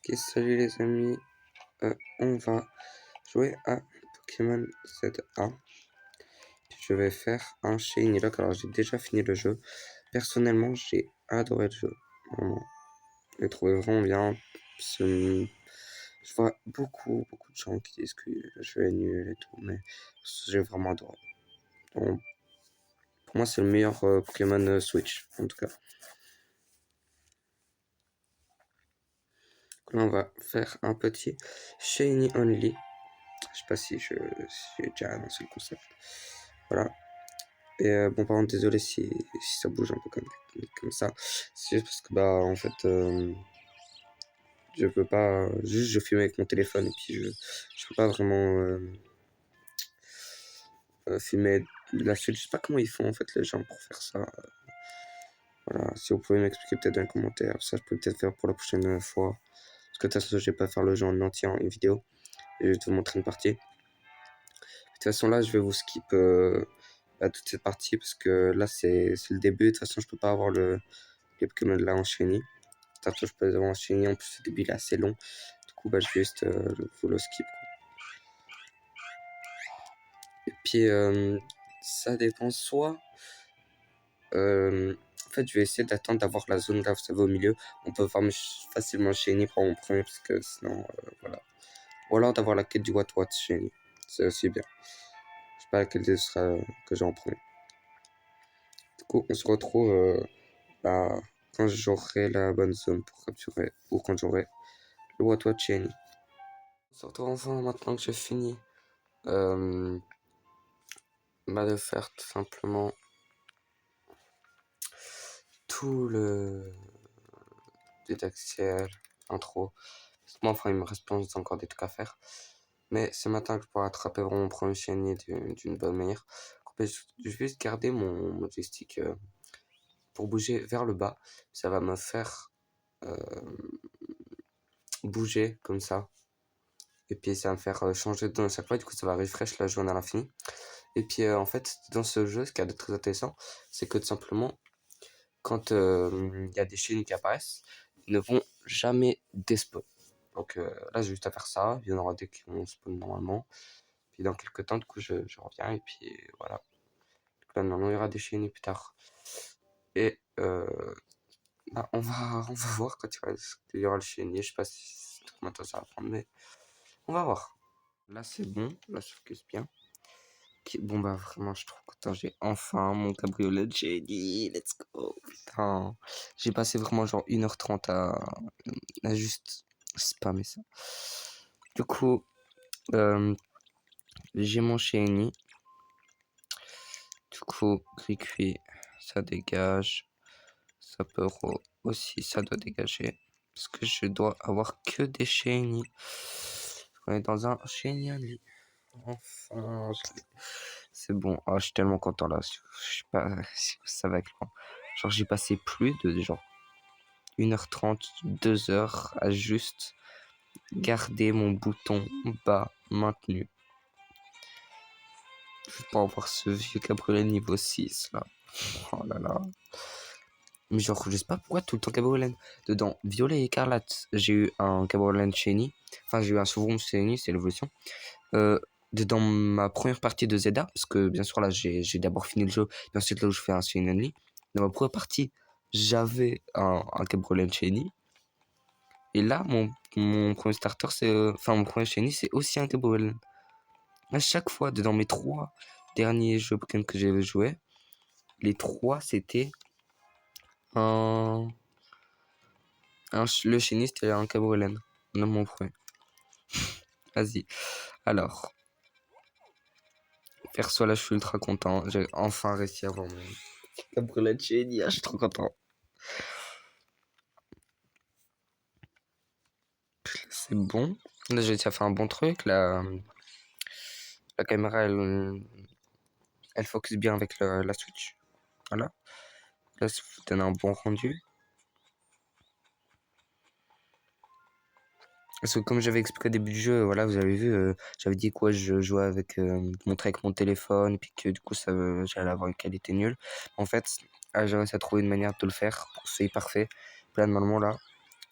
Ok, salut les amis, on va jouer à Pokémon ZA. Je vais faire un Shiny Lock. Alors j'ai déjà fini le jeu. Personnellement, j'ai adoré le jeu. Vraiment, je l'ai trouvé vraiment bien. Je vois beaucoup de gens qui disent que le jeu est nul et tout, mais j'ai vraiment adoré. Donc, pour moi, c'est le meilleur Pokémon Switch, en tout cas. Là, on va faire un petit Shiny Only. Je sais pas si j'ai déjà annoncé le concept. Voilà. Et bon, par contre, désolé si ça bouge un peu comme ça. C'est juste parce que, bah, en fait, je peux pas. Juste, je filme avec mon téléphone et puis je peux pas vraiment filmer la suite. Je sais pas comment ils font, en fait, les gens pour faire ça. Voilà. Si vous pouvez m'expliquer peut-être dans les commentaires, ça, je peux peut-être faire pour la prochaine fois. Parce que de toute façon, je vais pas faire le jeu en entier en une vidéo. Et je vais te montrer une partie. De toute façon, là, je vais vous skip à toute cette partie parce que là, c'est le début. De toute façon, je peux pas avoir les Pokémon de là en Shiny. Tantôt, je peux les avoir en Shiny. En plus, le début, il est assez long. Du coup, bah, je vais juste vous le skip. Et puis, ça dépend soit. En fait, je vais essayer d'attendre d'avoir la zone là, vous savez, au milieu. On peut farmer facilement Shiny pour mon premier parce que sinon, voilà. Ou alors d'avoir la quête du What Shiny. C'est aussi bien. Je sais pas laquelle des sera que j'ai en premier. Du coup, on se retrouve bah, quand j'aurai la bonne zone pour capturer ou quand j'aurai le What Shiny. On se retrouve enfin maintenant que j'ai fini bah, de faire tout simplement tout le didacticiel, intro. Moi, enfin, il me reste encore des trucs à faire. Mais c'est maintenant que je pourrai attraper vraiment mon premier Shiny d'une bonne manière. Je vais juste garder mon joystick pour bouger vers le bas. Ça va me faire bouger comme ça. Et puis ça va me faire changer de zone à chaque fois. Du coup, ça va refresh la jaune à l'infini. Et puis en fait, dans ce jeu, ce qu'il y a de très intéressant, c'est que tout simplement, quand il y a des chaînes qui apparaissent, ils ne vont jamais despawn. Donc là, j'ai juste à faire ça. Il y en aura des qui vont spawn normalement. Puis dans quelques temps, du coup, je reviens. Et puis voilà. Donc, là, normalement, il y aura des chaînes plus tard. Et bah, on va voir quand il y aura le chénier. Je sais pas combien de temps ça va prendre, mais on va voir. Là, c'est bon. Là, ça focus bien. Bon, bah, vraiment, je suis trop content. J'ai enfin mon cabriolet de génie. Let's go. Putain. J'ai passé vraiment genre 1h30 à juste spammer ça. Du coup, j'ai mon chéni. Du coup, gris ça dégage. Sapero aussi, ça doit dégager. Parce que je dois avoir que des chénis. On est dans un chéni only. Enfin, c'est bon. Oh, je suis tellement content là. Je sais pas si vous savez à quel point. Genre, j'ai passé plus de genre 1h30, 2h à juste garder mon bouton bas maintenu. Juste pour avoir ce vieux cabriolet niveau 6 là. Oh là là. Mais genre, je sais pas pourquoi tout le temps cabriolet. Dedans, violet et écarlate, j'ai eu un cabriolet Shiny. Enfin, j'ai eu un Souvron Shiny, c'est l'évolution. Dans ma première partie de Zelda, parce que bien sûr là j'ai d'abord fini le jeu, et ensuite là où je fais un Shiny Only. Dans ma première partie, j'avais un Cabriolet Shiny. Et là, mon premier starter, enfin mon premier Shiny, c'est aussi un Cabriolet. À chaque fois, dans mes 3 derniers jeux Pokémon que j'ai joué, les 3 c'était un, le Shiny c'était un Cabriolet. Non, mon premier. Vas-y. Alors, perso là, je suis ultra content. J'ai enfin réussi à avoir mon Cabriolet Shiny. Je suis trop content. C'est bon. Là, j'ai réussi à faire un bon truc. La caméra, elle focus bien avec la Switch. Voilà. Là, ça vous donne un bon rendu. Parce que comme j'avais expliqué au début du jeu, voilà, vous avez vu, j'avais dit quoi, je jouais avec, montrer avec mon téléphone, et puis que du coup, j'allais avoir une qualité nulle. En fait, j'ai réussi à trouver une manière de le faire pour que c'est parfait. Là, normalement, là,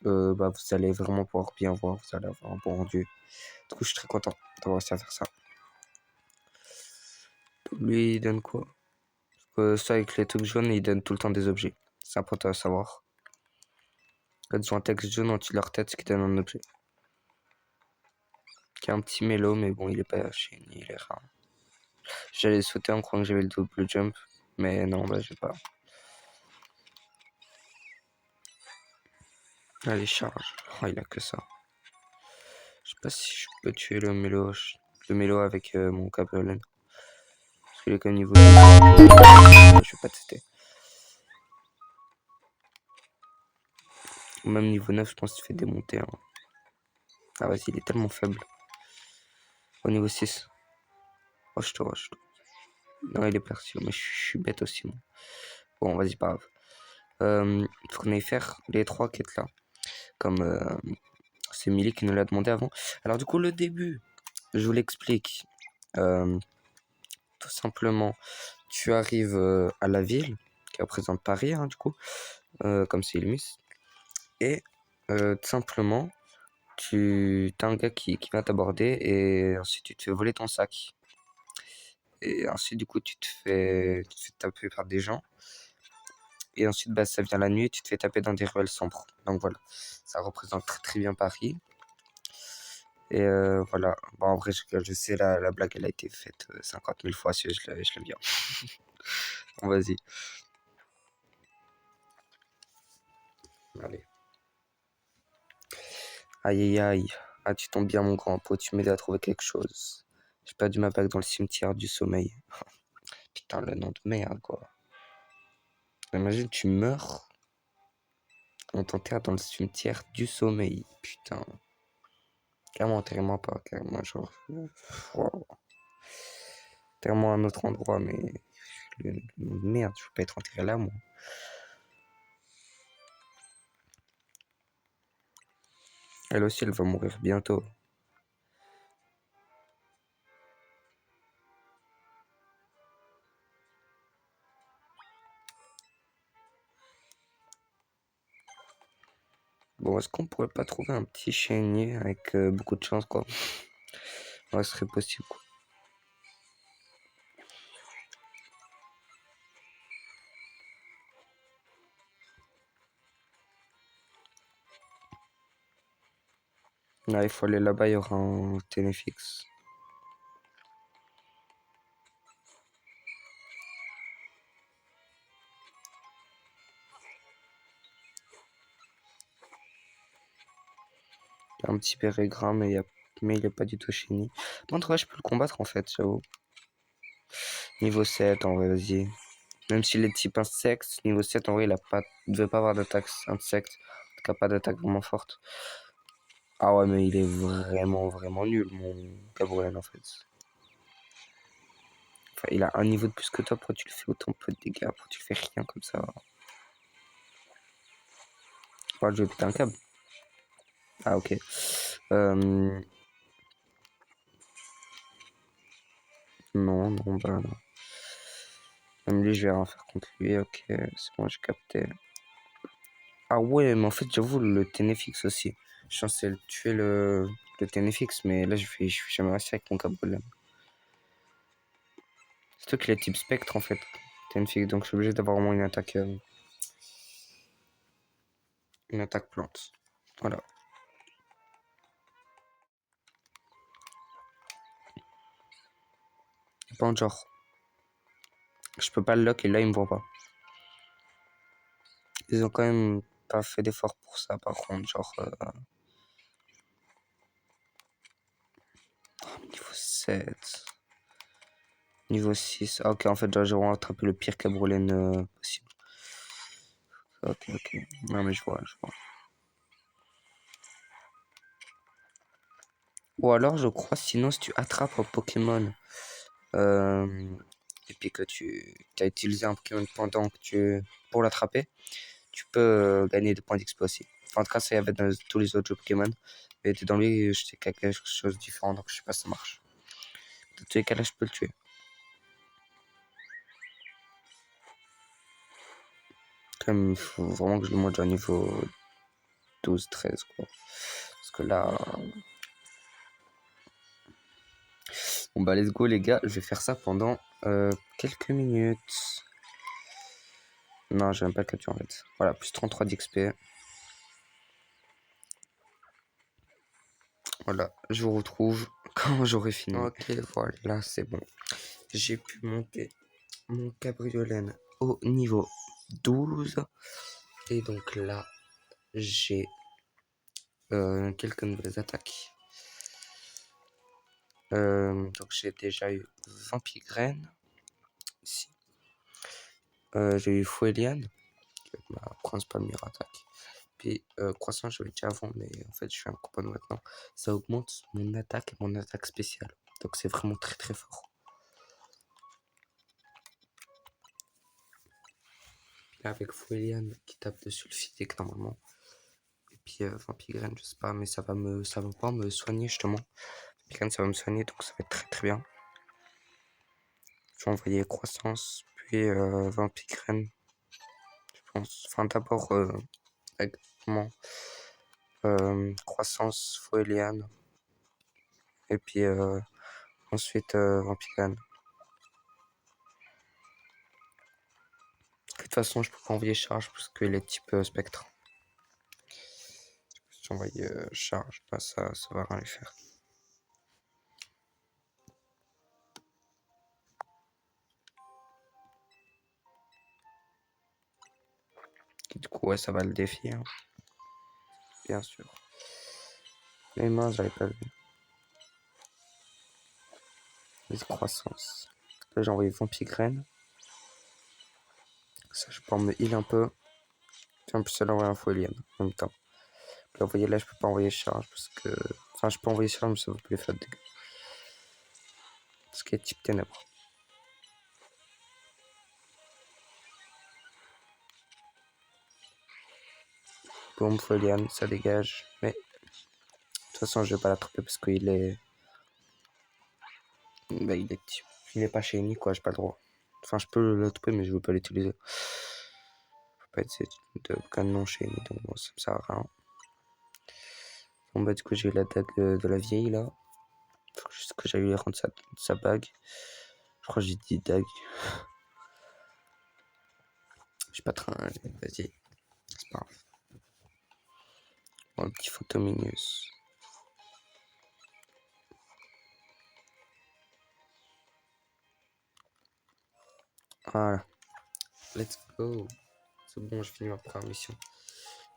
bah, vous allez vraiment pouvoir bien voir, vous allez avoir un bon rendu. Du coup, je suis très content d'avoir réussi à faire ça. Lui, il donne quoi? Ça, avec les trucs jaunes, il donne tout le temps des objets. C'est important à savoir. Quand ils ont un texte jaune au-dessus de leur tête, ce qui donne un objet. Qui a un petit mélo, mais bon, il est pas shiny, il est rare. J'allais sauter en croyant que j'avais le double jump, mais non, bah, j'ai pas. Allez, charge. Oh, il a que ça. Je sais pas si je peux tuer le mélo avec mon cabriolet. Parce qu'il est comme niveau 2. Je vais pas tester. Même niveau 9, je pense qu'il fait démonter. Hein. Ah, vas-y, il est tellement faible. Au niveau 6. Oh, je te rush. Non, il est perçu, mais je suis bête aussi. Moi. Bon, vas-y, pas grave. Faut qu'on aille faire les 3 quêtes là. Comme c'est Millie qui nous l'a demandé avant. Alors, du coup, le début, je vous l'explique. Tout simplement, tu arrives à la ville, qui représente Paris, hein, du coup, comme c'est Illumis. Et tout simplement, t'as un gars qui vient t'aborder et ensuite tu te fais voler ton sac. Et ensuite, du coup, tu te fais taper par des gens. Et ensuite, bah, ça vient la nuit et tu te fais taper dans des ruelles sombres. Donc voilà, ça représente très très bien Paris. Et voilà. Bon, en vrai, je sais, la blague, elle a été faite 50 000 fois, si je l'aime bien. Bon, vas-y. Allez. Aïe aïe aïe. Ah, tu tombes bien, mon grand pot, tu m'aides à trouver quelque chose. J'ai perdu ma bague dans le cimetière du sommeil. Putain, le nom de merde, quoi. Imagine, tu meurs, on t'enterre dans le cimetière du sommeil. Putain. Carrément, enterrez-moi pas, carrément, genre. Wow. Enterrez-moi à un autre endroit, mais. Le nom de merde, je veux pas être enterré là, moi. Elle aussi, elle va mourir bientôt. Bon, est-ce qu'on pourrait pas trouver un petit chénier avec beaucoup de chance, quoi? Ouais, ce serait possible, quoi. Là, il faut aller là-bas, il y aura un téléfixe. Il y a un petit pérégrine, mais il est pas du tout shiny. Bon, en vrai, je peux le combattre, en fait, j'avoue. Niveau 7, en vrai, vas-y. Même s'il est type insecte, niveau 7, en vrai, il devait pas avoir d'attaque insecte. En tout cas, pas d'attaque vraiment forte. Ah ouais, mais il est vraiment, vraiment nul, mon Gabriel, en fait. Enfin, il a un niveau de plus que toi, pourquoi tu le fais autant peu de dégâts? Pourquoi tu le fais rien comme ça? Oh, je vais péter un câble. Ah, ok. Non, non, bah non. Même lui, je vais rien faire contre lui. Ok, c'est bon, j'ai capté. Ah ouais, mais en fait, j'avoue, le Ténéfix aussi. Je suis censé le tuer le Ténéfix, mais là, je vais jamais réussir avec mon Gabriel. C'est toi qui est type spectre en fait. Ténéfix, donc je suis obligé d'avoir au moins une attaque plante. Voilà. Pas genre. Je peux pas le lock et là, il me voit pas. Ils ont quand même pas fait d'effort pour ça, par contre. Genre. Niveau 7. Niveau 6. Ah, ok, en fait, genre, j'ai vraiment attrapé le pire Cabrolène possible. Ok, ok. Non, mais je vois, je vois. Ou alors, je crois, sinon, si tu attrapes un Pokémon et puis que tu as utilisé un Pokémon pendant que pour l'attraper, tu peux gagner des points d'XP aussi. Enfin, en tout cas, ça y avait dans tous les autres jeux Pokémon. Mais dans lui, je sais qu'il y a quelque chose de différent, donc je sais pas si ça marche. Dans tous les cas, là, je peux le tuer. Comme il faut vraiment que je le monte à niveau 12, 13 quoi. Parce que là... Bon bah let's go les gars, je vais faire ça pendant quelques minutes. Non, j'ai même pas le capture en fait. Voilà, plus 33 d'XP. Voilà, je vous retrouve quand j'aurai fini. Ok, voilà, c'est bon. J'ai pu monter mon cabriolet au niveau 12. Et donc là, j'ai quelques nouvelles attaques. Donc j'ai déjà eu Vampigraine ici. J'ai eu Foueliane, qui est ma principale meilleure attaque. Puis Croissant, je l'ai déjà avant, mais en fait, je suis un copain maintenant. Ça augmente mon attaque et mon attaque spéciale. Donc c'est vraiment très très fort. Là, avec Foueliane qui tape dessus le physique normalement. Et puis Vampigraine, je sais pas, mais ça va pas me soigner justement. Vampigraine, ça va me soigner, donc ça va être très très bien. Je vais envoyer Croissance, puis Vampigraine. Je pense. Enfin, d'abord, exactement. Croissance, Foueliane. Et puis ensuite Vampigraine. De toute façon, je peux pas envoyer charge parce qu'il est type spectre. Si j'envoie charge, bah ça va rien lui faire. Du coup, ouais, ça va le défier. Hein. Bien sûr. Les mains, j'avais pas vu. Les croissances. Là, j'ai envoyé Vampigraine. Ça, je peux me heal un peu. En plus, elle envoie un Foueliane en même temps. Puis, vous voyez, là, je peux pas envoyer charge parce que. Enfin, je peux envoyer charge, mais ça va plus faire de dégâts. Ce qui est type ténèbres. Boum, Foueliane, ça dégage. Mais. De toute façon, je vais pas l'attraper parce qu'il est. Bah, il est pas shiny, quoi, j'ai pas le droit. Enfin, je peux l'attraper, mais je veux pas l'utiliser. Je peux pas essayer de canon shiny, donc bon, ça me sert à rien. Bon, bah, du coup, j'ai eu la dague de la vieille, là. Faut juste que j'aille lui rendre sa bague. Je crois que j'ai dit dague. J'ai pas train, vas-y. C'est pas grave. Bon, un petit Photominus. Voilà. Let's go. C'est bon, j'ai fini ma première mission.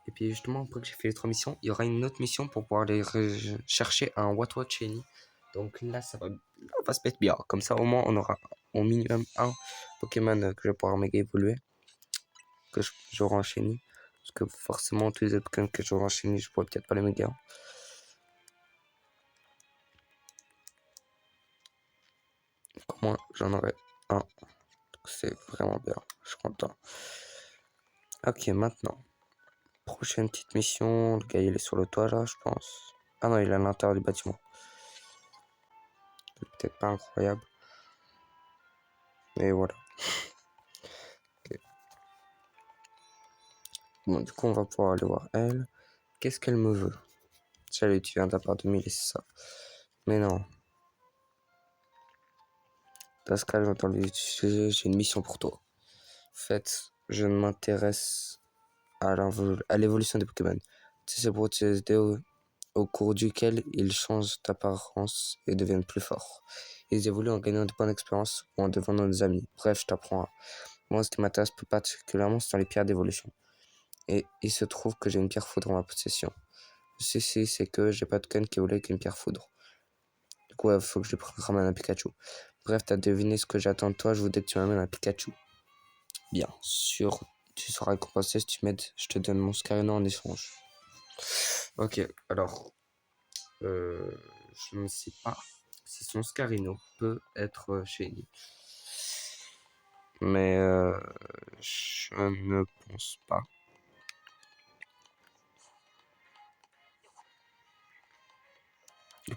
Et puis justement, après que j'ai fait les 3 missions, il y aura une autre mission pour pouvoir aller chercher un Watwa Shiny. Donc là, ça va se mettre bien. Comme ça, au moins, on aura au minimum un Pokémon que je vais pouvoir méga évoluer. Que j'aurai en Shiny. Parce que forcément, tous les autres Pokémon que j'aurai en Shiny, je pourrais peut-être pas les méga. Donc au moins, j'en aurai un. C'est vraiment bien. Je suis content. Ok, maintenant. Prochaine petite mission. Le gars, il est sur le toit là, je pense. Ah non, il est à l'intérieur du bâtiment. Peut-être pas incroyable. Mais voilà. Okay. Bon, du coup, on va pouvoir aller voir elle. Qu'est-ce qu'elle me veut? Salut, tu viens de la part de Millie, c'est ça. Mais non. Pascal, j'entends le sujet, j'ai une mission pour toi. En fait, je m'intéresse à l'évolution des Pokémon. Tu sais, c'est pour utiliser au cours duquel ils changent d'apparence et deviennent plus forts. Ils évoluent en gagnant de bonnes expériences ou en devenant des amis. Bref, je t'apprends. Moi, ce qui m'intéresse plus particulièrement, ce sont les pierres d'évolution. Et il se trouve que j'ai une pierre foudre en ma possession. Ceci, c'est que j'ai pas de canne qui évolue qu'une pierre foudre. Du coup, il faut que je lui ramène un Pikachu. Bref, t'as deviné ce que j'attends de toi, je voudrais que tu m'amènes un Pikachu. Bien sûr, tu seras récompensé si tu m'aides. Je te donne mon Scarino en échange. Ok, alors, je ne sais pas si son Scarino peut être shiny. Mais je ne pense pas.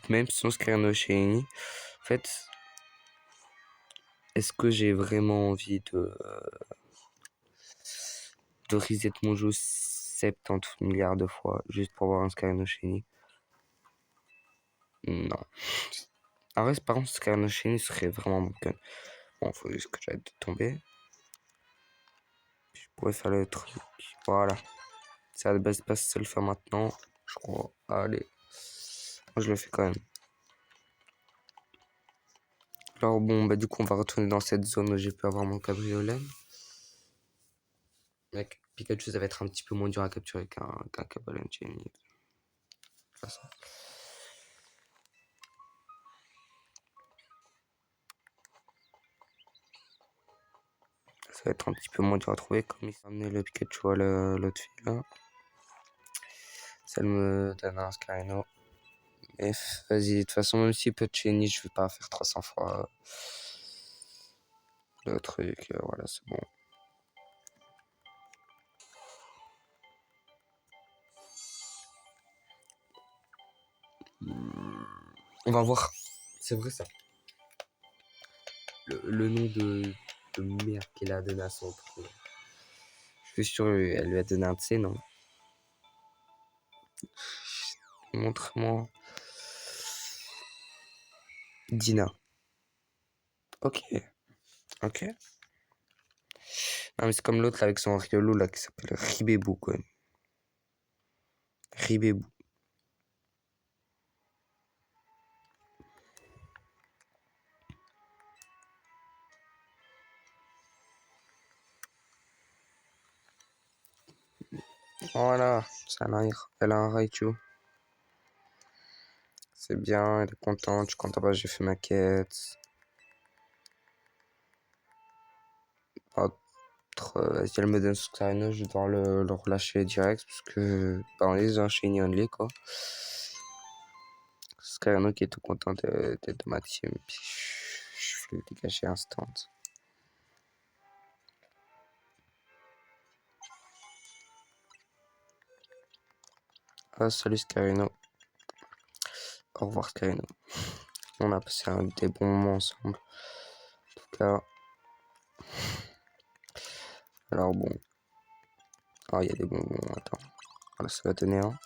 Même si son Scarino shiny, en fait, est-ce que j'ai vraiment envie de reset mon jeu 70 milliards de fois juste pour avoir un Scarno Shiny. Non. En vrai, par contre, Scarno Shiny serait vraiment mon gun. Bon, faut juste que j'arrête de tomber. Je pourrais faire le truc. Voilà. Ça ne baisse pas si ça le faire maintenant. Je crois. Allez. Moi, je le fais quand même. Alors bon, bah du coup, on va retourner dans cette zone où j'ai pu avoir mon cabriolet. Mec, Pikachu, ça va être un petit peu moins dur à capturer qu'un cabriolet Shiny. De toute façon. Ça va être un petit peu moins dur à trouver comme il s'est amené le Pikachu à l'autre fille là. Ça me donne un Scarino. Et vas-y, de toute façon, même si peut Shiny, je vais pas faire 300 fois le truc. Voilà, c'est bon. On va voir. C'est vrai ça. Le nom de merde qu'elle a donné à son truc. Je suis sûr, elle lui a donné un de ses noms. Montre-moi. Dina. Ok. Ok. Non, mais c'est comme l'autre avec son riolo là qui s'appelle Ribébou quand même. Ribébou. Voilà, ça arrive. Elle a un Raichu. C'est bien, elle est contente. Je suis content parce que j'ai fait ma quête. Si elle me donne Scarino, je dois le relâcher direct parce que on les a Shiny Only quoi. Scarino qui est tout content de ma team. Puis je vais le dégager instant. Ah, salut Scarino. Au revoir Scarino. On a passé des bons moments ensemble. En tout cas. Alors bon. Ah, il y a des bonbons. Attends. Voilà, ça va donner un.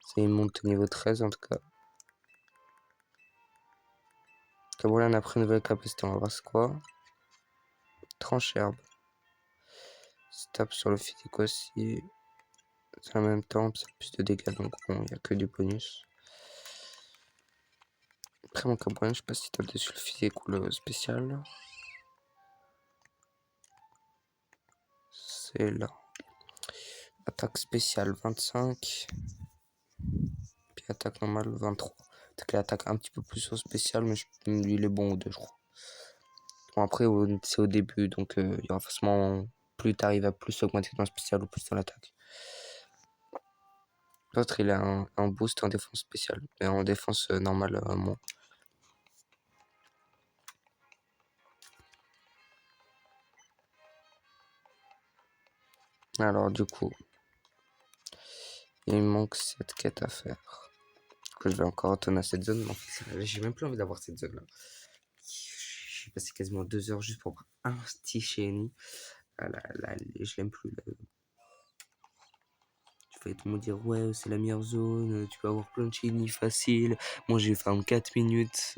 C'est une monte au niveau 13 en tout cas. Voilà, on a pris une nouvelle capacité. On va voir c'est quoi. Tranche herbe. Se tape sur le physique aussi. C'est en même temps, ça a plus de dégâts. Donc bon, il n'y a que du bonus. Après mon Cabriolet, je sais pas si tape dessus le physique ou le spécial. C'est là. Attaque spéciale 25. Puis attaque normale 23. Peut-être qu'il attaque un petit peu plus au spécial, mais lui il est bon aux deux, je crois. Bon, après, c'est au début, donc il y aura forcément. Plus t'arrives à plus augmenter dans le spécial ou plus dans l'attaque. L'autre, il a un boost en défense spéciale. Et en défense normale, moins. Alors, du coup, il me manque cette quête à faire. Que je vais encore retourner à cette zone. Mais en fait, j'ai même plus envie d'avoir cette zone-là. J'ai passé quasiment 2 heures juste pour avoir un petit Shiny. Ah là, je l'aime plus. Là. Tu fais tout le monde dire ouais, c'est la meilleure zone, tu peux avoir plein de Shiny facile. Moi j'ai fait en 4 minutes,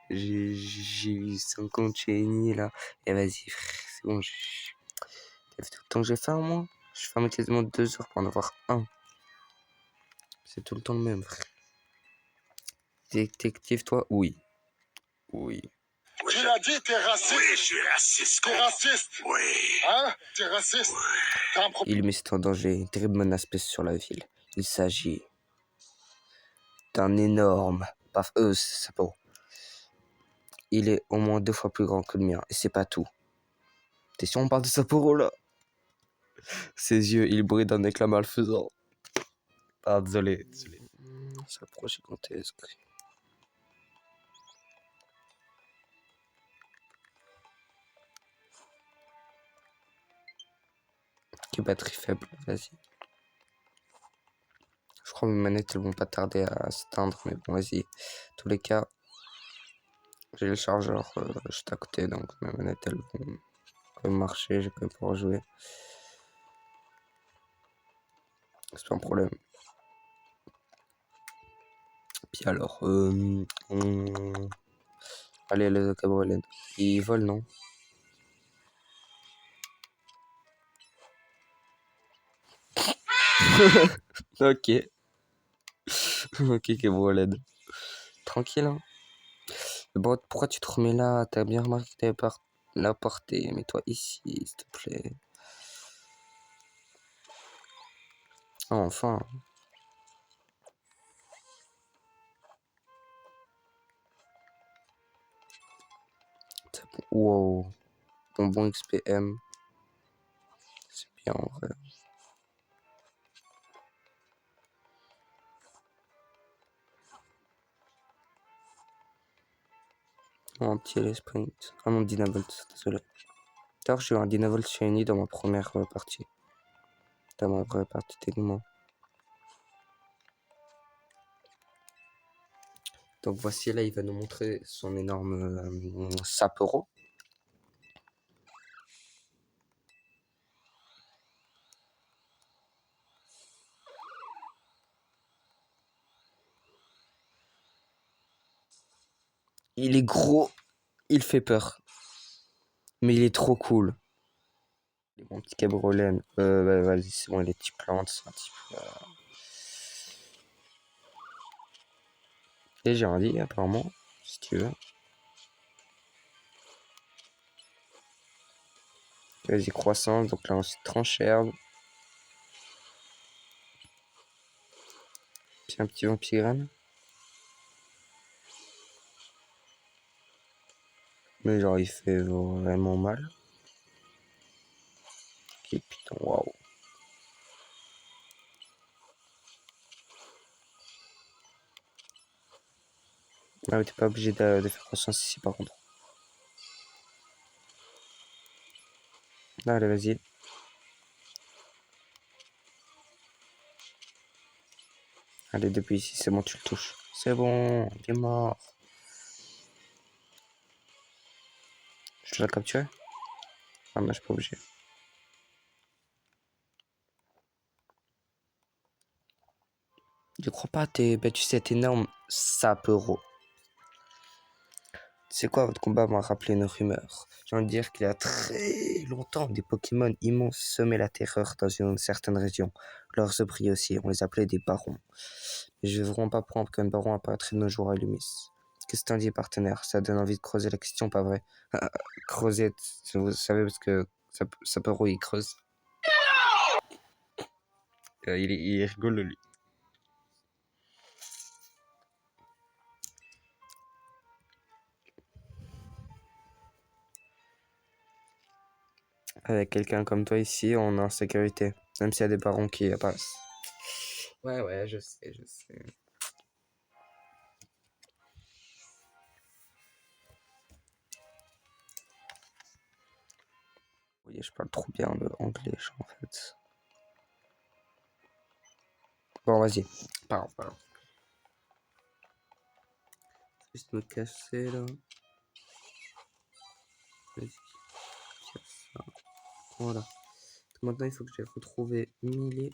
j'ai eu 50 Shiny là. Et vas-y, frère, c'est bon. T'as vu tout le temps que j'ai fait moi? Je fais quasiment 2 heures pour en avoir un. C'est tout le temps le même, frère. Détective, toi? Oui. Oui. Tu l'as dit, t'es raciste. Oui, je suis raciste. T'es raciste. Oui. Hein? T'es raciste. T'as un problème. Il met en danger une terrible menace pèse sur la ville. Il s'agit d'un énorme. Paf, c'est pas. Il est au moins 2 fois plus grand que le mien, et c'est pas tout. T'es sûr on parle de Sapporo là? Ses yeux, il brille d'un éclat malfaisant. Ah, désolé. Ça approche gigantesque. Qui batterie faible, vas-y. Je crois que mes manettes elles vont pas tarder à s'éteindre, mais bon, vas-y. Tous les cas, j'ai le chargeur juste à côté, donc mes manettes elles vont quand même marcher, j'ai quand même pouvoir jouer. C'est pas un problème. Puis alors, allez, le cabriolet. Il vole, non? Ok. Ok, cabriolet. Tranquille, hein. Bon, pourquoi tu te remets là? T'as bien remarqué que t'avais pas la portée. Mets-toi ici, s'il te plaît. Ah, enfin. Wow. Bonbon XPM. C'est bien en vrai. Anti sprint. Ah non, Dynavolt, désolé. D'ailleurs, j'ai eu un Dynavolt Shiny dans ma première partie. Dans ma vraie partie, techniquement. Donc voici, là, il va nous montrer son énorme Sapporo. Il est gros, il fait peur. Mais il est trop cool. Mon petit cabriolet. Bah, vas-y, c'est bon, les petites plantes, c'est un petit peu... Et j'ai un lit, apparemment, si tu veux. Vas-y, croissance, donc là, on se tranche-herbe. Puis un petit vampire. Mais genre, il fait vraiment mal. Ok, putain, waouh. Ah oui, t'es pas obligé de faire croissance ici, par contre. Allez, vas-y. Allez, depuis ici, c'est bon, tu le touches. C'est bon, il est mort. Je te l'ai capturé? Ah, mais je suis pas obligé. Je crois pas, t'es battu cet énorme Sapporo. C'est quoi, votre combat m'a rappelé une rumeur. J'ai envie de dire qu'il y a très longtemps, des Pokémon immenses semaient la terreur dans une certaine région. Leurs abris aussi, on les appelait des barons. Mais je vais vraiment pas prendre qu'un baron apparaîtrait de nos jours à Lumis. Qu'est-ce que t'en dis, partenaire? Ça donne envie de creuser la question, pas vrai? Creuser, vous savez, parce que Sapporo, il creuse. Il est rigolo, lui. Avec quelqu'un comme toi ici, on est en sécurité. Même s'il y a des barons qui passent. Ouais, je sais, je sais. Vous voyez, je parle trop bien le anglais, en fait. Bon, vas-y. Pardon. Juste me casser, là. Vas-y. Ça. Voilà. Maintenant, il faut que j'aille retrouver Millie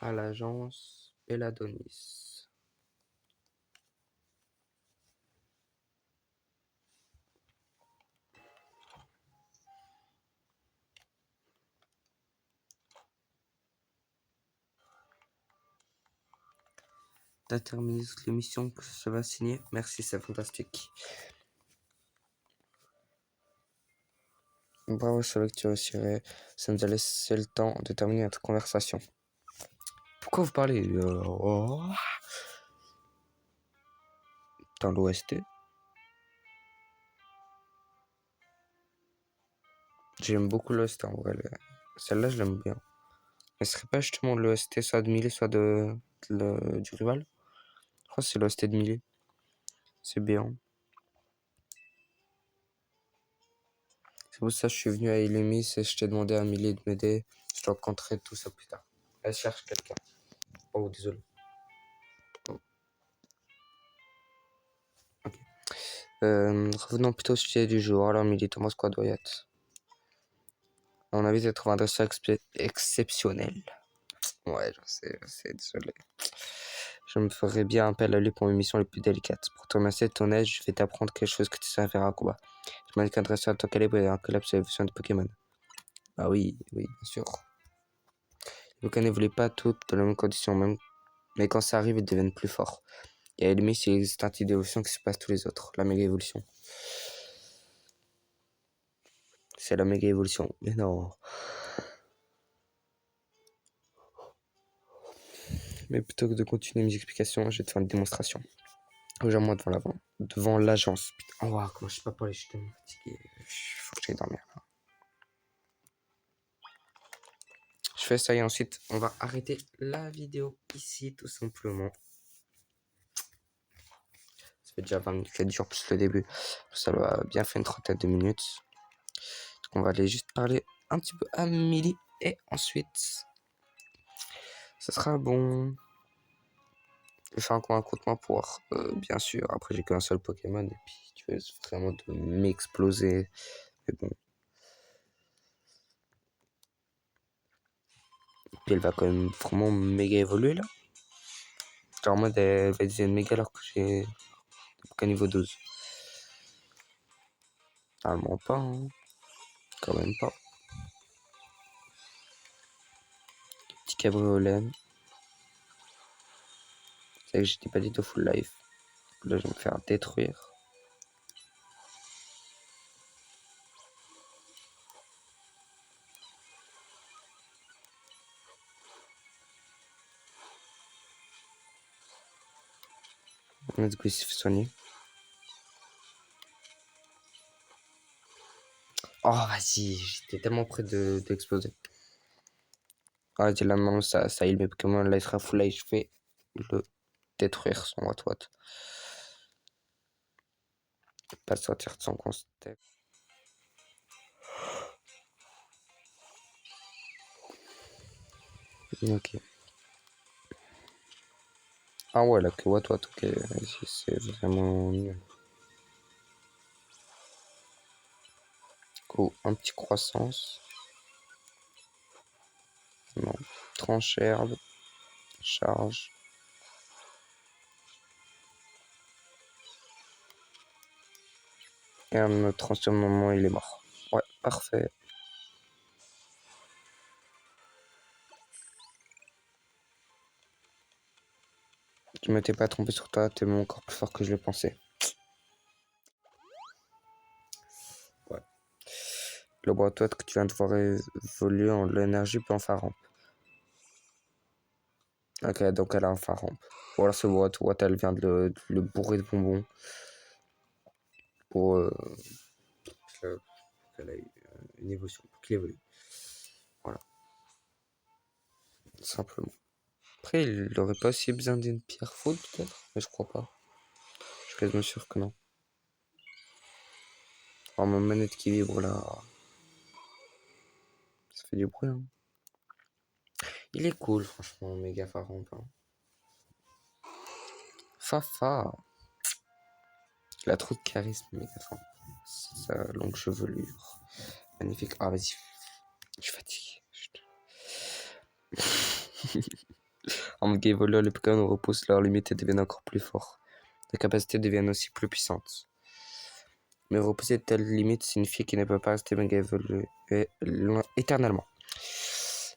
à l'agence Belladonis. T'as terminé toute l'émission, que ça va signer. Merci, c'est fantastique. Bravo sur que tu as reçu. Ça nous a laissé le temps de terminer notre conversation. Pourquoi vous parlez dans l'OST? J'aime beaucoup l'OST en vrai. Celle-là, je l'aime bien. Mais ce serait pas justement l'OST soit de Millie, soit du rival? Je crois que c'est l'OST de Millie. C'est bien. C'est pour ça que je suis venu à Illumis et je t'ai demandé à Millie de m'aider. Je dois contrer tout ça plus tard. Elle cherche quelqu'un. Oh, désolé. Oh. Ok. Revenons plutôt au sujet du jour. Alors, Millie, Thomas Quadoyat. On a vite de trouver un dresseur exceptionnel. Ouais, je sais, désolé. Je me ferais bien appel à lui pour mes missions les plus délicates. Pour te remercier de ton aide, je vais t'apprendre quelque chose que tu serviras à combat. Je m'indique un dresseur à ton calibre et un collab sur l'évolution de Pokémon. Ah oui, bien sûr. Les Pokémon n'évoluent pas toutes dans les mêmes conditions, même, mais quand ça arrive, ils deviennent plus forts. Et à la limite, il existe un type d'évolution qui se passe tous les autres, la méga évolution. C'est la méga évolution. Mais non. Mais plutôt que de continuer mes explications, je vais te faire une démonstration. Rejoins-moi devant l'agence. Putain, oh, wow, comment je sais pas parler, je suis tellement fatigué. Faut que j'aille dormir. Je fais ça et ensuite, on va arrêter la vidéo ici, tout simplement. Ça fait déjà 20 minutes qu'elle dure, plus le début. Ça va bien faire une trentaine de minutes. Donc, on va aller juste parler un petit peu à Millie. Et ensuite, ça sera bon. Je vais faire encore un coup de main pour voir, bien sûr. Après, j'ai qu'un seul Pokémon. Et puis, tu veux vraiment de m'exploser. Mais bon. Puis, elle va quand même vraiment méga évoluer là. Genre, en mode, elle va devenir méga alors que j'ai qu'un niveau 12. Normalement pas, hein. Quand même pas. Petit cabriolet. C'est vrai que j'étais pas du tout full life. Là, je vais me faire détruire. Let's go, il s'est fait soigner. Oh, vas-y, j'étais tellement près d'exploser. Ah, là, maintenant, ça heal mes Pokémon. Là, il sera full life. Je vais le détruire, son what. Pas sortir de son concept. Ok. Ah ouais, là, que what, ok. C'est vraiment nul. Cool. Un petit croissance. Non. Tranche herbe. Charge. Et un transformement, il est mort. Ouais, parfait. Je m'étais pas trompé sur toi, t'es même encore plus fort que je le pensais. Ouais. Le boîte que tu viens de voir évoluer en l'énergie peut en faire rampe. Ok, donc elle a un phare rampe. Ou alors ce boîte, elle vient de le bourrer de bonbons. Pour qu'elle ait une évolution, pour qu'il évolue. Voilà. Simplement. Après, il aurait pas aussi besoin d'une pierre foudre, peut-être? Mais je crois pas. Je suis quasiment sûr que non. Oh, ma manette qui vibre là. Ça fait du bruit, hein. Il est cool, franchement, méga Faramp. Hein. Fafa. Il a trop de charisme, méga Faramp. Sa longue chevelure. Magnifique. Ah, vas-y. Je suis fatigué. En mode game voleur, les Pokémon repoussent leurs limites et deviennent encore plus forts. Les capacités deviennent aussi plus puissantes. Mais repousser de telles limites signifie qu'il ne peut pas rester méga évolué éternellement.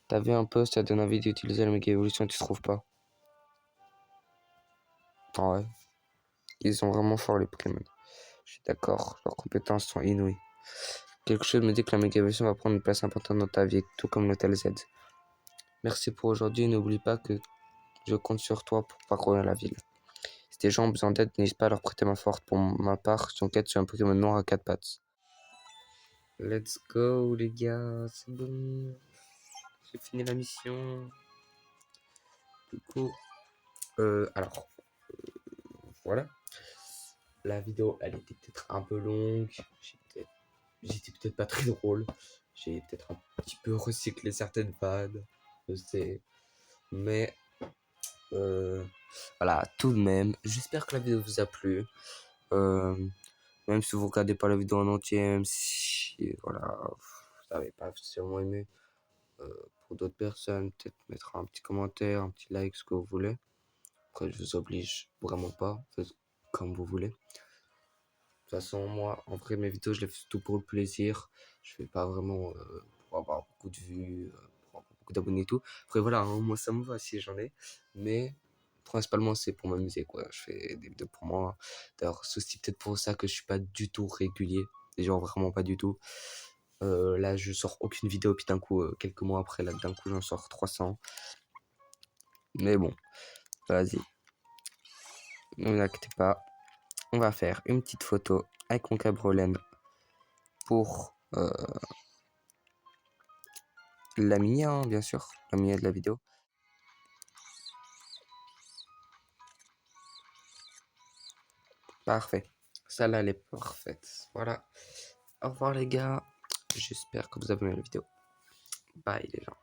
T'as vu un peu, ça donne envie d'utiliser la méga évolution, tu trouves pas? Ah ouais. Ils sont vraiment forts les Pokémon. Je suis d'accord, leurs compétences sont inouïes. Quelque chose me dit que la méga évolution va prendre une place importante dans ta vie, tout comme l'hôtel Z. Merci pour aujourd'hui, n'oublie pas que je compte sur toi pour parcourir la ville. Si des gens ont besoin d'aide, n'hésite pas à leur prêter main forte. Pour ma part, je suis en quête sur un Pokémon noir à 4 pattes. Let's go les gars, c'est bon. J'ai fini la mission. Du coup, alors, voilà. La vidéo, elle était peut-être un peu longue. J'étais peut-être pas très drôle. J'ai peut-être un petit peu recyclé certaines vannes. Je sais. Mais, voilà, tout de même. J'espère que la vidéo vous a plu. Même si vous regardez pas la vidéo en entier, même si, voilà, vous n'avez pas forcément aimé. pour d'autres personnes, peut-être mettre un petit commentaire, un petit like, ce que vous voulez. Après, je vous oblige vraiment pas, faites comme vous voulez. De toute façon, moi, en vrai, mes vidéos, je les fais tout pour le plaisir. Je fais pas vraiment pour avoir beaucoup de vues, pour avoir beaucoup d'abonnés et tout. Après, voilà, hein, moi, ça me va si j'en ai. Mais principalement, c'est pour m'amuser, quoi. Je fais des vidéos pour moi. D'ailleurs, c'est aussi peut-être pour ça que je suis pas du tout régulier. Genre, vraiment pas du tout. Là, je sors aucune vidéo, puis d'un coup, quelques mois après, là, d'un coup, j'en sors 300. Mais bon, vas-y. Ne vous inquiétez pas. On va faire une petite photo avec mon cabrolem pour la mini, hein, bien sûr, la mini de la vidéo. Parfait. Celle-là, elle est parfaite. Voilà. Au revoir les gars. J'espère que vous avez aimé la vidéo. Bye les gens.